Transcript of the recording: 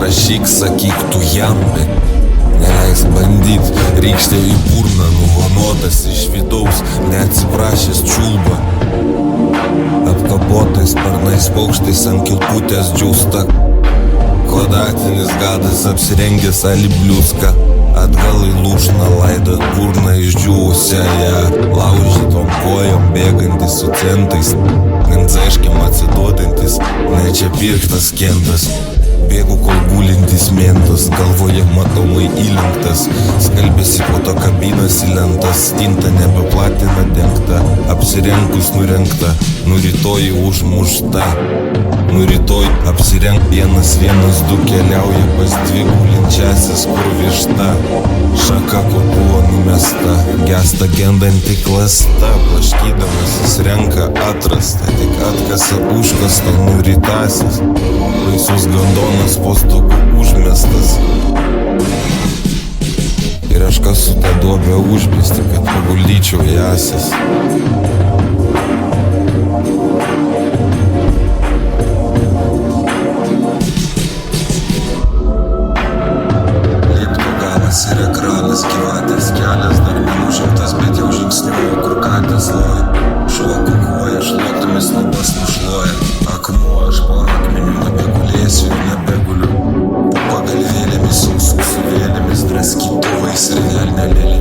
prašyk, sakyk tu jam, bet neleisk bandyt. Rykštė į burną, nuvonotas iš vidaus, neatsiprašęs čiulba. Apkapotais sparnais paukštais ant kilputės džiūsta. Kvadratinis gadas apsirengęs alibliuska. Atgal į lūšną laido burną išdžiūvusią ją. Laužytom kojom bėgantis su centais, gancaiškiam atsiduodantis, ne čia pirktas kentas. Bėgu kol gulintis mentas, galvoje matomai įlenktas. Skalbėsi po to kabinas į lentas, tinta nebeplatina dengta. Apsirengus nurenkta, nu rytoj užmušta. Nu rytoj apsirenk 112 keliauja pas dvi gulinčiasis, kur višta. Šaka, kur buvo numesta, gesta gendanti klasta. Plaškydamas renka atrasta, tik atkasa užkasta nurytasis. Baisus gandonas po stogu užmestas. Ir aš kasu tą duobę užmesti, kad paguldyčiau jasis. Ir ekranas, gyvatės kelias dar nenužimtas, bet jau žingsniuoja, kur katės loja. Šuo kukuoja, šluotomis lubas nušluoja. Akmuo, aš po akmeniu nebegulėsiu ir nebeguliu. Po pagalvėlėmis, ausų su vėlėmis, draskytuvais ir velnelėlė.